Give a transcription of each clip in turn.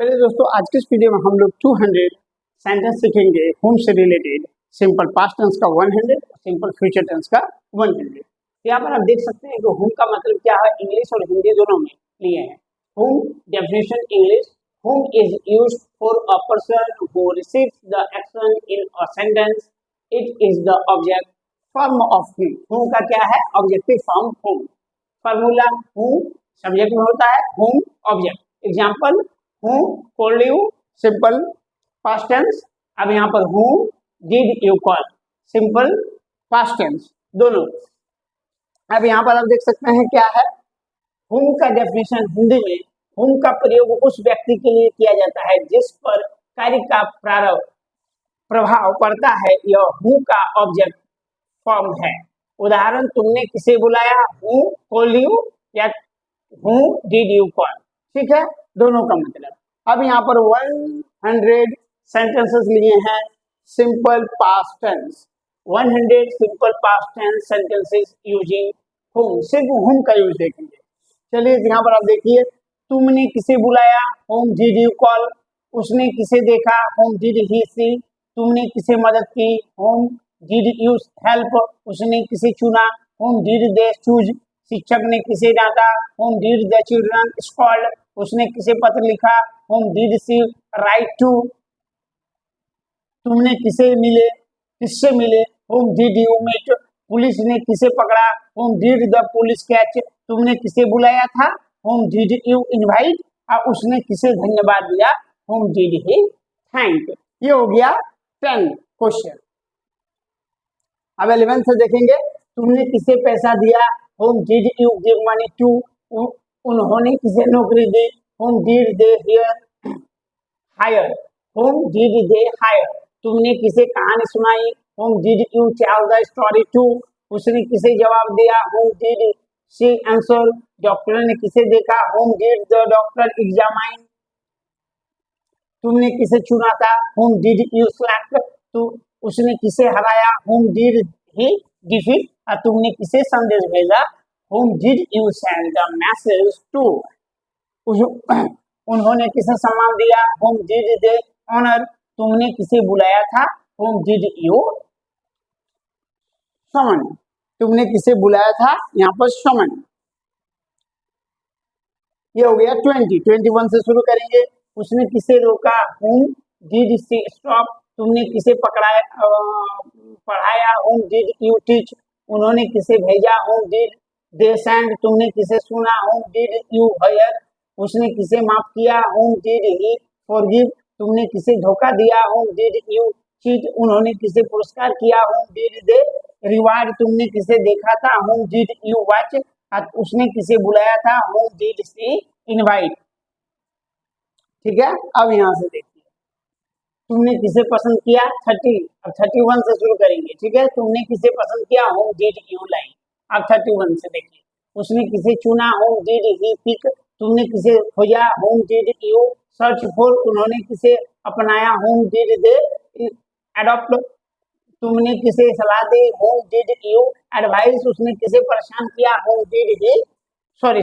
चलिए दोस्तों, आज के इस वीडियो में हम लोग 200 सेंटेंस सीखेंगे होम से रिलेटेड। सिंपल पास्ट टेंस का 100 और सिंपल फ्यूचर टेंस का 100। यहाँ पर आप देख सकते हैं कि होम का मतलब क्या है, इंग्लिश और हिंदी दोनों में लिए हैं। Whom definition English, whom is used for a person who receives the action in a sentence, it is the object form of whom. Whom का क्या है, objective form whom. Formula, whom subject में होता है, whom object. Example, who called you, simple past tense. अब यहाँ पर who did you call, simple past tense दोनों। अब यहाँ पर आप देख सकते हैं क्या है, whom का डेफिनेशन हिंदी में, whom का प्रयोग उस व्यक्ति के लिए किया जाता है जिस पर कार्य का प्रभाव पड़ता है, यह who का ऑब्जेक्ट फॉर्म है। उदाहरण, तुमने किसे बुलाया, who called you या who did you call, ठीक है, दोनों का मतलब। अब यहाँ पर 100 सेंटेंसेस लिए हैं simple past tense, 100 simple past tense sentences using whom. सिर्फ होम का यूज देखेंगे। चलिए यहाँ पर आप देखिए, तुमने किसे बुलाया, होम डिड यू कॉल। उसने किसे देखा, होम डिड ही सी। तुमने किसे मदद की, होम डिड यू हेल्प। उसने किसे चुना, होम डिड दे चूज। शिक्षक ने किसे डांटा, whom did the children scold. उसने किसे पत्र लिखा, whom did she write to. तुमने किसे मिले, किससे मिले, whom did you meet. Police ने किसे पकड़ा, whom did the police catch. तुमने किसे बुलाया था, होम डिड यू इनवाइट। और उसने किसे धन्यवाद दिया, होम डिड ही थैंक। ये हो गया 10 क्वेश्चन। अब 11 से देखेंगे, तुमने किसे पैसा दिया, whom did you give money to. उन्होंने किसे नौकरी दी, whom did they hire, whom did they hire. तुमने किसे कहानी सुनाई, whom did you tell the story to. उसने किसे जवाब दिया, whom did she answer. Doctor ने किसे देखा, whom did the doctor examine. तुमने किसे चुना था, होम डिड यू सेलेक्ट। तो उसने किसे हराया, होम डिड ही डिफीट। और तुमने किसे संदेश भेजा, whom did you send the message to. उन्होंने किसे सम्मान दिया, होम डिड दे ऑनर। तुमने किसे बुलाया था, होम डिड यू समन। तुमने किसे बुलाया था, यहाँ पर समन। ये हो गया 21 से शुरू करेंगे। उसने किसे रोका, होम डिड शी स्टॉप। तुमने किसे पढ़ाया, होम डिड यू टीच। उन्होंने किसे भेजा, होम डिड दे सेंड। तुमने किसे सुना, होम डिड यू हायर। उसने किसे माफ किया, होम डिड ही फॉरगिव। तुमने किसे धोखा दिया, होम डिड यू चीट। उन्होंने किसे पुरस्कार किया, होम डिड दे रिवार्ड। तुमने किसे देखा था, होम डिड यू वॉच। उसने किसे बुलाया था, होम डिड शी इनवाइट। ठीक है, अब यहाँ से देखिए, तुमने किसे पसंद किया, 30। अब 31 से शुरू करेंगे, ठीक है। तुमने किसे पसंद किया, होम डिड यू लाइक। अब 31 से देखिए, उसने किसे चुना, होम डिड ही पिक। तुमने किसे खोजा, home did you search for. उन्होंने किसे अपनाया, होम डिड दे एडॉप्ट। तुमने किसे सलाह दी, होम डिड यू एडवाइस। उसने किसे परेशान किया, whom did he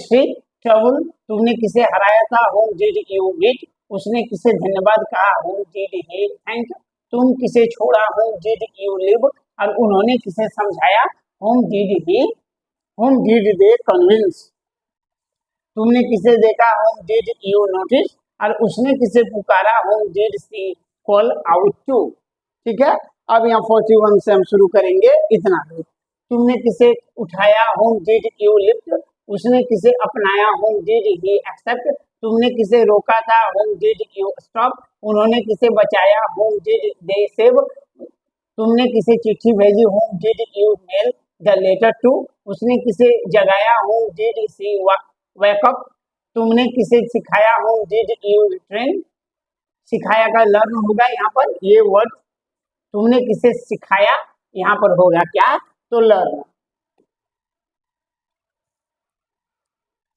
see trouble. तुमने किसे हराया था, होम डिड यू बीट। उसने किसे धन्यवाद कहा, होम डिड ही थैंक। तुम किसे छोड़ा, होम डिड यू लिव। और उन्होंने किसे समझाया, होम डिड दे कन्विंस। तुमने किसे देखा, होम डिड यू नोटिस। और उसने किसे पुकारा, whom did she call out to. ठीक है, अब यहाँ 41 से हम शुरू करेंगे इतना। तुमने किसे उठाया, होम डिड यू लिफ्ट। उसने किसे अपनाया, होम डिड ही एक्सेप्ट। तुमने किसे रोका था, होम डिड यू स्टॉप। उन्होंने किसे बचाया, होम डिड दे सेव। तुमने किसे चिट्ठी भेजी, whom did you mail the letter to. उसने किसे जगाया, whom did she wake up. तुमने किसे सिखाया, होम डिड यू ट्रेन। सिखाया का लर्न होगा यहाँ पर, ये वर्ड। तुमने किसे सिखाया, यहाँ पर होगा क्या, तो लर्न।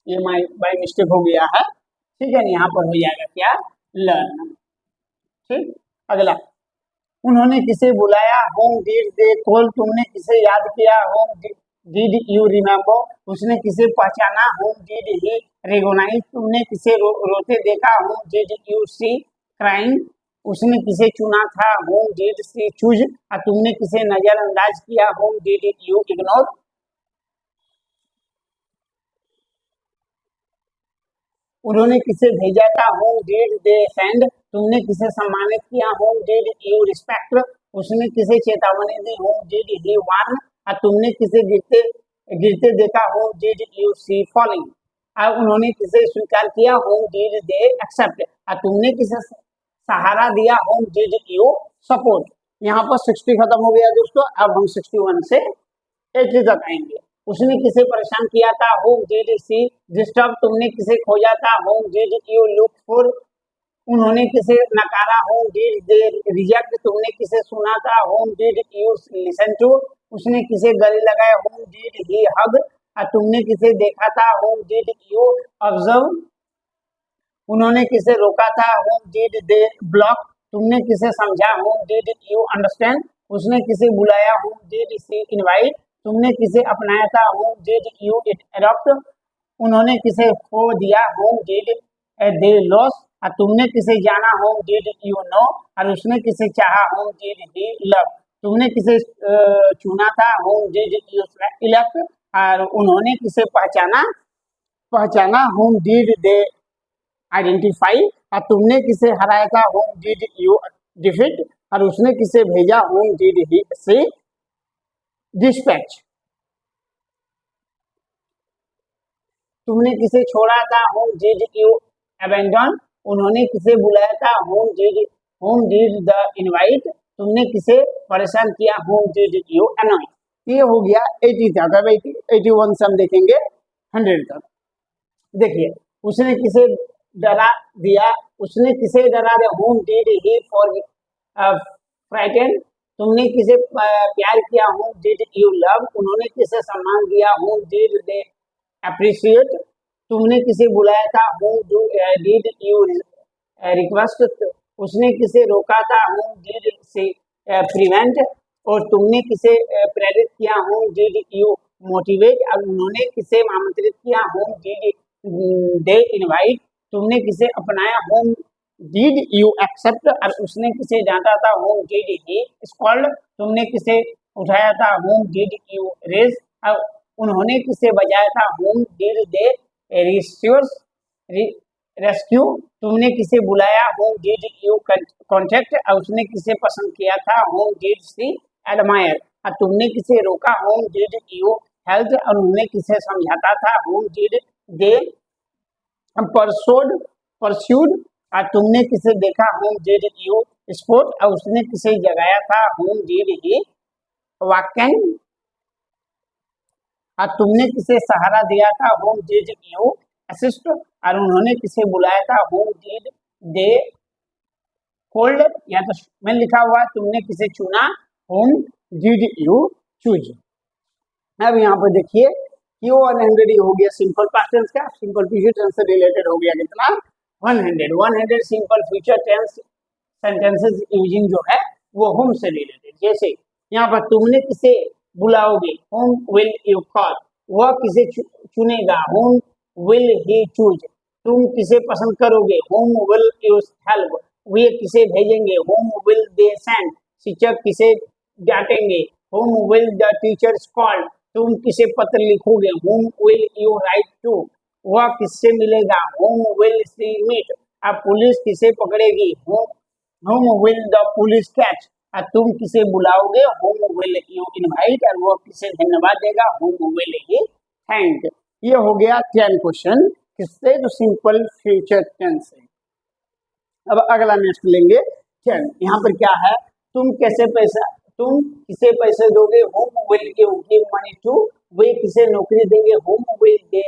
ये बाय मिस्टेक हो गया है, ठीक है, यहाँ पर हो जाएगा क्या, लर्न। ठीक, अगला, उन्होंने किसे बुलाया, होम डिड दे कॉल। तुमने किसे याद किया, whom did did you remember, उसने किसे पहचाना, whom did he recognize, तुमने किसे रोते देखा, whom did you see crying, उसने किसे चुना था, whom did she choose, और तुमने किसे नजरअंदाज किया, whom did you ignore, उन्होंने किसे भेजा था, whom did they send, तुमने किसे सम्मानित किया, whom did you respect, उसने किसे चेतावनी दी, whom did he warn, और तुमने किसे गिरते गिरते देखा, whom did you see falling, और उन्होंने किसे स्वीकार किया, whom did they accept, और तुमने किसे सहारा दिया, whom did you support। यहाँ पर 60 खत्म हो गया दोस्तों, अब हम 61 से 80 तक आएंगे। उसने किसे परेशान किया था, whom did she disturb, तुमने किसे खोजा था, whom did you look for, उन्होंने किसे नकारा, whom did they reject, तुमने किसे सुना था, whom did you listen to, उसने किसे गले लगाया, whom did he hug, और तुमने किसे देखा था, whom did you observe, उन्होंने किसे रोका था, whom did they block, तुमने किसे समझा, whom did you understand, उसने किसे बुलाया, whom did she invite, तुमने किसे अपनाया था, whom did you adopt, उन्होंने किसे खो दिया, whom did they lose, और तुमने किसे जाना, whom did you know, और उसने किसे चाहा, whom did he love, तुमने किसे चुना था, whom did you elect, और उन्होंने किसे पहचाना whom did they identify, और तुमने किसे हराया था, whom did you defeat, और उसने किसे भेजा, whom did he say dispatch, तुमने किसे छोड़ा था, whom did you abandon, उन्होंने किसे बुलाया था, whom did the invite, तुमने किसे परेशान किया, whom did you annoy। ये हो गया 80 तक। अब 81 से हम देखेंगे 100 तक। देखिए, उसने किसे डरा दिया, उसने किसे डरा दिया, whom did he frighten, तुमने किसे प्यार किया, whom did you love, उन्होंने किसे सम्मान दिया, whom did they appreciate, तुमने किसे बुलाया था, whom did you request, उसने किसे रोका था, whom did she prevent, और तुमने किसे प्रेरित किया, whom did you motivate, और उन्होंने किसे आमंत्रित किया, whom did they invite, तुमने किसे अपनाया, whom did you accept, और उसने किसे डांटा था, whom did he scold, तुमने किसे उठाया था, whom did you raise, और उन्होंने किसे बचाया था, whom did they rescue, तुमने किसे बुलाया, whom did you contact, और उसने किसे पसंद किया था, whom did she admire, और तुमने किसे रोका, whom did you help, और उन्होंने किसे समझाता था, whom did they pursued, और तुमने किसे देखा, whom did you spot, और उसने किसे जगाया था, whom did he waken, और तुमने किसे सहारा दिया था, whom did you assist, और उन्होंने किसे बुलाया था, whom did they called, या तो में लिखा हुआ, तुमने किसे चुना, whom did you choose। अब यहाँ पर देखिए क्यों 100 हो गया सिंपल पास्ट टेंस का, सिंपल फ्यूचर टेंस से रिलेटेड हो गया कितना 100 simple future tense sentences using जो है वो whom से रिलेटेड। जैसे यहाँ पर तुमने किसे बुलाओगे, whom will you call, वह किसे चुनेगा, whom will he choose, तुम किसे पसंद करोगे, whom will you help, वे किसे भेजेंगे, whom will they send, शिक्षक किसे डांटेंगे, whom will the teacher scold, तुम किसे पत्र लिखोगे, whom will you write to, वह किससे मिलेगा, whom will she meet, अब पुलिस किसे पकड़ेगी, whom will the police catch, अब तुम किसे बुलाओगे, whom will you invite, और वह किसे धन्यवाद देगा, whom will he thank। ये हो गया 10 क्वेश्चन किससे, जो सिंपल फ्यूचर टेंस है। अब अगला नेक्स्ट लेंगे 10। यहाँ पर क्या है, तुम किसे पैसे दोगे, whom will you give money to, वे किसे नौकरी देंगे, whom will they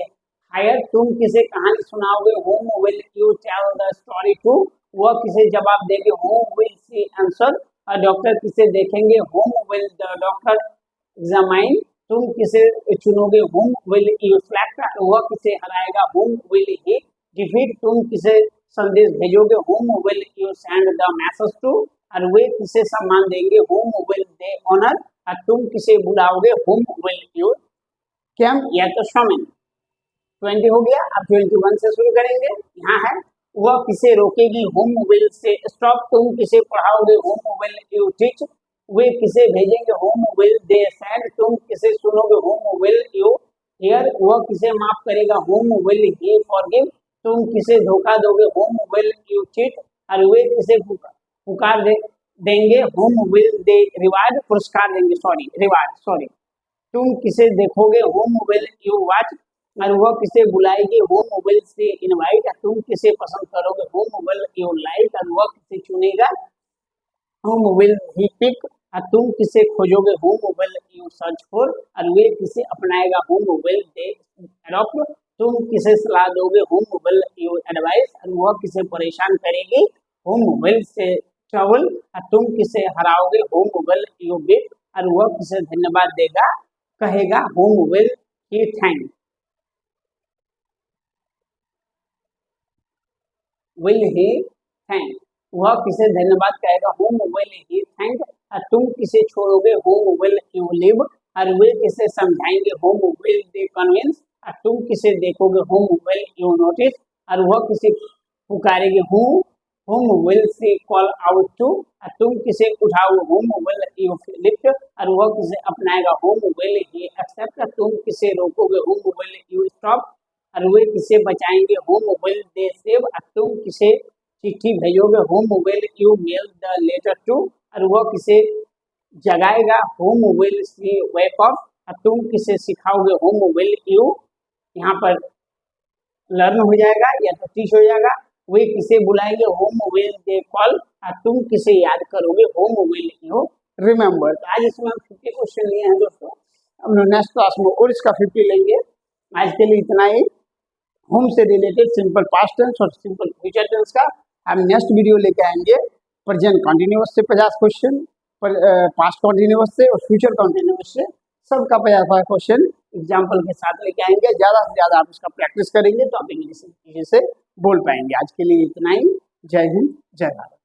hire, तुम किसे कहानी सुनाओगे, whom will you tell the story to, वह किसे जवाब देंगे, whom will she answer, और डॉक्टर किसे देखेंगे, whom will the doctor examine, तुम किसे चुनोगे, whom will you select, वह किसे हराएगा, whom will he defeat, तुम किसे संदेश भेजोगे, whom will you send the message to, और वे किसे सम्मान देंगे, whom will they honor, और तुम किसे बुलाओगे, whom will you केम या तो स्विमिंग। 20 हो गया, अब 21 से शुरू करेंगे। यहाँ है, वह किसे रोकेगी होम विल से स्टॉप, तुम किसे पढ़ाओगे होम विल यू टीच, वे किसे भेजेंगे होम विल दे सेंड, तुम किसे सुनोगे होम विल यू हियर, वह किसे माफ करेगा होम विल ही फॉरगिव, तुम किसे धोखा दोगे होम विल यू चीट, और वे किसे पुकार देंगे होम विल दे रिवार्ड, पुरस्कार देंगे, सॉरी रिवार्ड सॉरी, तुम किसे देखोगे होम विल यू वॉच, और वह किसे बुलाएगी होम विल से इनवाइट, तुम किसे पसंद करोगे होम विल यू लाइक, और वह किसे चुनेगा होम विल ही पिक, और तुम किसे खोजोगे whom will you search for, और वे किसे अपनाएगा होम विल दे अडॉप्ट, तुम किसे सलाह दोगे होम विल यू एडवाइस, और वह किसे परेशान करेगी होम विल से ट्रबल, और तुम किसे हराओगे होम विल यू बीट, और वह किसे धन्यवाद देगा कहेगा home will he thank, will he thank, वह किसे धन्यवाद कहेगा होम विल ही थैंक, और तुम किसे छोड़ोगे होम विल यू लिव, और वे किसे समझाएंगे होम विल दे कन्विंस, और तुम किसे देखोगे होम विल यू नोटिस, और वह किसे पुकारेगे whom will she call out to, और तुम किसे उठाओगे होम विल यू लिफ्ट, और वह किसे अपनाएगा होम विल ही एक्सेप्ट, तुम किसे रोकोगे होम विल यू स्टॉप, और वे किसे बचाएंगे होम विल दे सेव, और तुम किसे चिट्ठी भेजोगे whom will you mail the letter to, और वह किसे जगाएगा whom will she wake up, और तुम किसे सिखाओगे होम विल यू, यहाँ पर लर्न हो जाएगा या तो टीच हो जाएगा, वे किसे बुलाएंगे होम विल दे कॉल, और तुम किसे याद करोगे होम विल यू रिमेम्बर। तो आज इसमें 50 क्वेश्चन लिए हैं दोस्तों, हम लोग नेक्स्ट क्लास में और इसका 50 लेंगे। आज के लिए इतना ही। होम से रिलेटेड सिंपल पास्ट टेंस और सिंपल फ्यूचर टेंस का हम नेक्स्ट वीडियो लेके आएंगे। प्रेजेंट कंटिन्यूअस से 50 क्वेश्चन, पास्ट कंटिन्यूअस से और फ्यूचर कंटिन्यूअस से सबका 50 क्वेश्चन एग्जाम्पल के साथ लेके आएंगे। ज़्यादा से ज़्यादा आप इसका प्रैक्टिस करेंगे तो आप इंग्लिश अच्छे से बोल पाएंगे। आज के लिए इतना ही। जय हिंद, जय भारत।